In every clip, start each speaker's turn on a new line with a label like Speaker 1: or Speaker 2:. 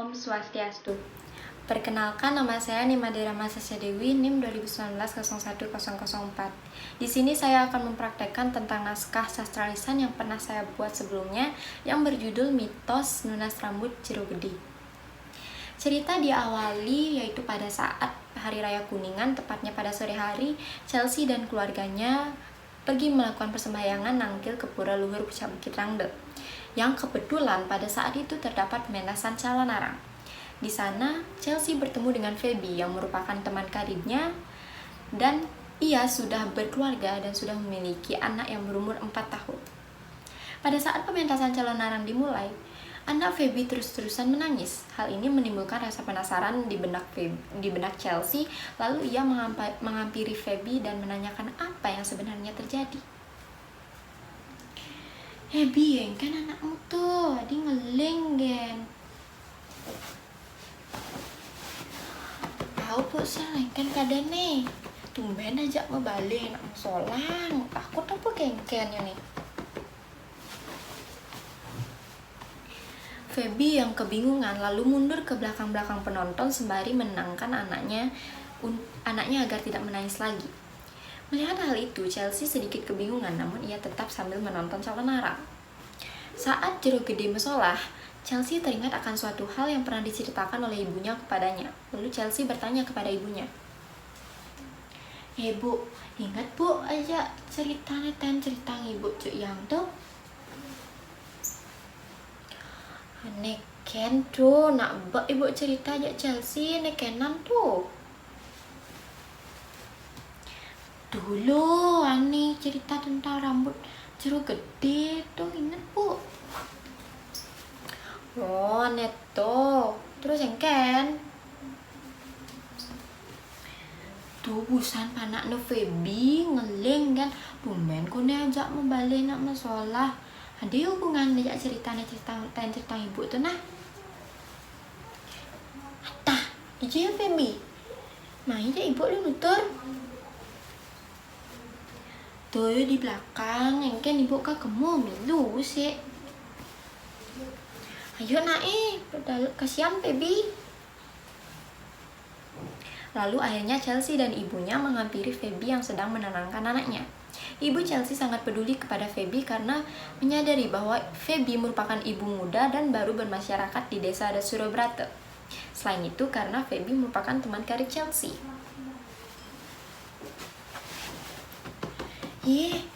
Speaker 1: Om Swastiastu. Perkenalkan, nama saya Nimadera Masasya Dewi, NIM 2019-01004. Di sini saya akan mempraktekkan tentang naskah sastra lisan yang pernah saya buat sebelumnya yang berjudul Mitos Nunas Rambut Jero Gede. Cerita diawali yaitu pada saat Hari Raya Kuningan, tepatnya pada sore hari, Chelsea dan keluarganya pergi melakukan persembahyangan nangkil ke Pura Luhur Bukit Rangde, yang kebetulan pada saat itu terdapat pementasan Calanarang. Di sana, Chelsea bertemu dengan Feby yang merupakan teman karibnya, dan ia sudah berkeluarga dan sudah memiliki anak yang berumur 4 tahun. Pada saat pementasan Calanarang dimulai, anak Feby terus-terusan menangis. Hal ini menimbulkan rasa penasaran di benak Chelsea, lalu ia menghampiri Feby dan menanyakan apa yang sebenarnya terjadi. Bi, kan anakmu tuh, dia ngeling, gen. Tahu po saya kan kadane tumben aja mau balik nak solang takut apa kengkennya nih. Feby yang kebingungan lalu mundur ke belakang-belakang penonton sembari menenangkan anaknya agar tidak menangis lagi. Melihat hal itu, Chelsea sedikit kebingungan, namun ia tetap sambil menonton Calanarang. Saat Jero Gede mesolah, Chelsea teringat akan suatu hal yang pernah diceritakan oleh ibunya kepadanya. Lalu Chelsea bertanya kepada ibunya, Bu, ingat Bu aja cerita ibu cuk yang tuh? Neken tuh, nak ibu cerita aja Chelsea, nekenan tuh. Dulu Ani cerita tentang rambut Jero Gede tuh, ingat Bu? Oh, neto. Terus yang kan? Tuh busan panak no Feby ngeling kan. Bumen ku ne ajak membalik nak masalah. Ada hubungan ajak cerita ibu tuh nah. Atah, ije ya Feby. Main aja ibu lu nutur. Tuh di belakang, yang kan ibu kakemu milu sih. Ayo naik, kasihan Feby. Lalu akhirnya Chelsea dan ibunya menghampiri Feby yang sedang menenangkan anaknya. Ibu Chelsea sangat peduli kepada Feby karena menyadari bahwa Feby merupakan ibu muda dan baru bermasyarakat di desa Surobrate. Selain itu karena Feby merupakan teman karib Chelsea.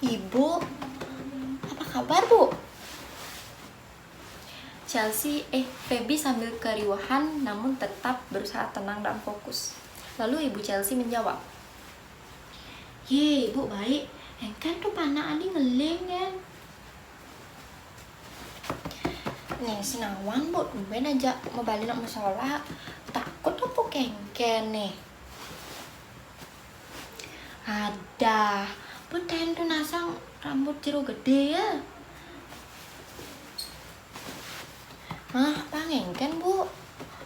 Speaker 1: Ibu, apa kabar Bu? Feby sambil keriuhan namun tetap berusaha tenang dan fokus. Lalu ibu Chelsea menjawab, Ibu baik, kan tuh panak adi ngeling kan. Nih sinawan Bu, tumben aja mau balik nak masalah, takut apa kengken nih. Ada, beten tuh nasang rambut Jero Gede ya. Pengen kan Bu?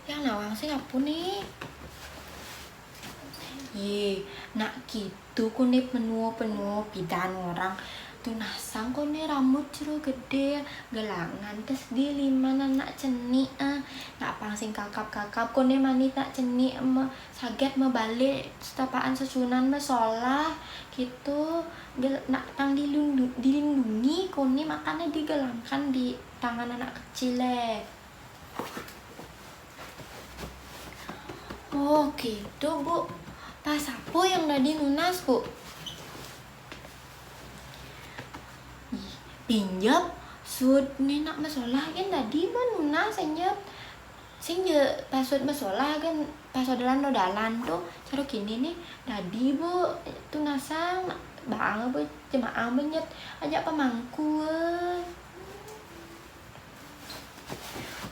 Speaker 1: Yang nawang sih apa nih? Nak gitu ku nih penuh pidan orang. Tuh nasang ku nih rambut Jero Gede, gelangan tes di 5 nak ceni nak pangsing kakap ku nih mani nak ceni saget balik setapaan sesunan sholah gitu. Nak tang dilindungi ku nih makanya digelangkan di tangan anak kecil Oh gitu Bu. Pas apa yang tadi nunas Bu? Pinjam sud nih nak masalah kan tadi nunas senjep pasut masalah kan pasodalan tuh cara gini nih tadi Bu tuh nasang bang Bu jemaah benyet ajak pemangku.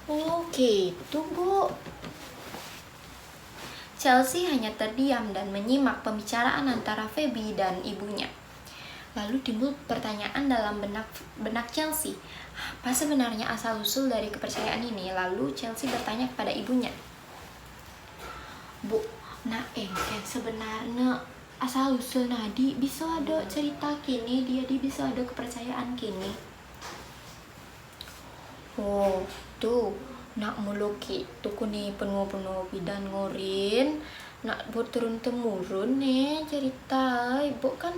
Speaker 1: Oh gitu Bu. Chelsea hanya terdiam dan menyimak pembicaraan antara Feby dan ibunya. Lalu timbul pertanyaan dalam benak Chelsea, apa sebenarnya asal-usul dari kepercayaan ini? Lalu Chelsea bertanya kepada ibunya, Bu, sebenarnya asal-usul nadi bisa ada cerita kini, dia bisa ada kepercayaan kini. Oh, tuh nak muluki tuku nih penuh-penuh bidan ngorin nak buat turun temurun nih cerita ibu kan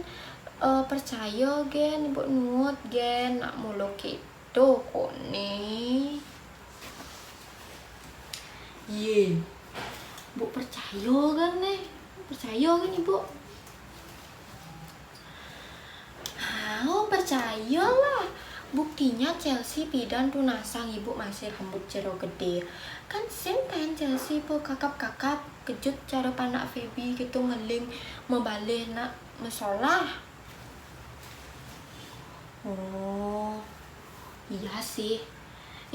Speaker 1: percaya gen ibu nuut gen nak muluki tuku nih ye ibu percaya kan nih percaya kan ibu. Oh percayalah, buktinya Chelsea bidan tunasang ibu masih rambut jero gede kan sinten Chelsea po kakap kejut cara panak Feby gitu ngeling membalik nak mesolah. Oh iya sih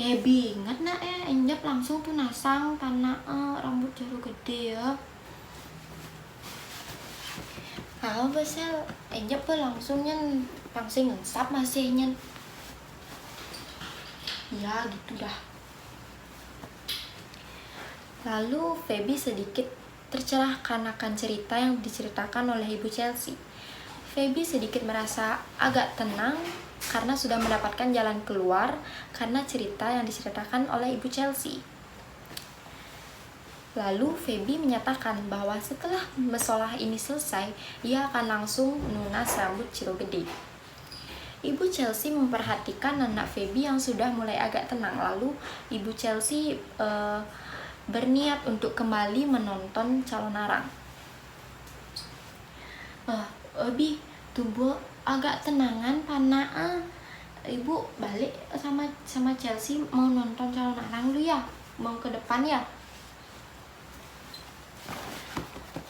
Speaker 1: binget nak enjap langsung tunasang panak rambut jero gede ya. Besel enjap langsung nyen langsung ngensap masih nyen. Ya gitu dah. Lalu Feby sedikit tercerahkan akan cerita yang diceritakan oleh ibu Chelsea. Feby sedikit merasa agak tenang karena sudah mendapatkan jalan keluar karena cerita yang diceritakan oleh ibu Chelsea. Lalu Feby menyatakan bahwa setelah mesolah ini selesai, ia akan langsung nunas rambut ciro gede. Ibu Chelsea memperhatikan anak Feby yang sudah mulai agak tenang. Lalu ibu Chelsea berniat untuk kembali menonton calon arang. Bi, tubuh agak tenangan pana. Ibu balik sama Chelsea mau nonton calon arang dulu ya, mau ke depan ya.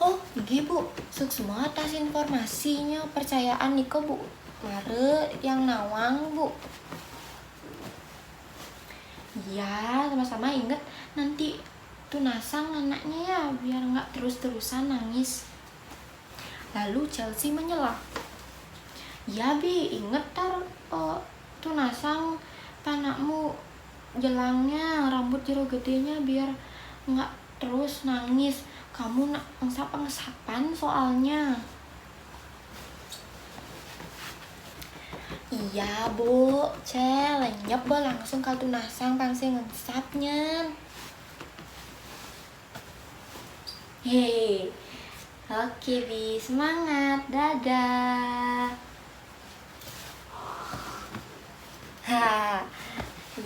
Speaker 1: Oh, iya bu, semua atas informasinya, percayaan Niko bu, mare yang nawang bu. Iya, sama-sama inget nanti tunasang anaknya ya, biar nggak terus-terusan nangis. Lalu Chelsea menyela. Ya bi, inget tar tunasang panakmu jelangnya rambut jero gedenya biar nggak terus nangis. Kamu nak ngesap-ngesapan soalnya. Iya bu, lenyap bo langsung kalau tunasang pangsi ngesapnya. Hehe. Oke bi, semangat, dadah.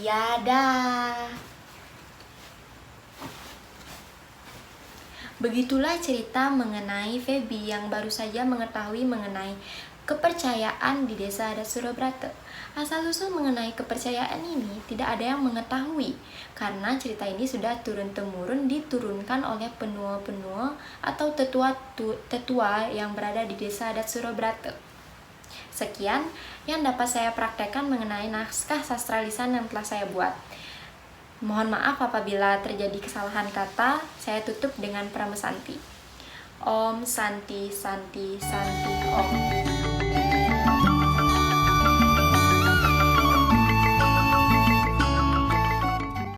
Speaker 1: Ya dah. Begitulah cerita mengenai Feby yang baru saja mengetahui mengenai kepercayaan di desa adat Surabrata. Asal-usul mengenai kepercayaan ini tidak ada yang mengetahui karena cerita ini sudah turun-temurun diturunkan oleh penua-penua atau tetua yang berada di desa adat Surabrata. Sekian yang dapat saya praktekkan mengenai naskah sastra lisan yang telah saya buat. Mohon maaf apabila terjadi kesalahan kata. Saya tutup dengan Pramesanti. Om Santi Santi Santi Om.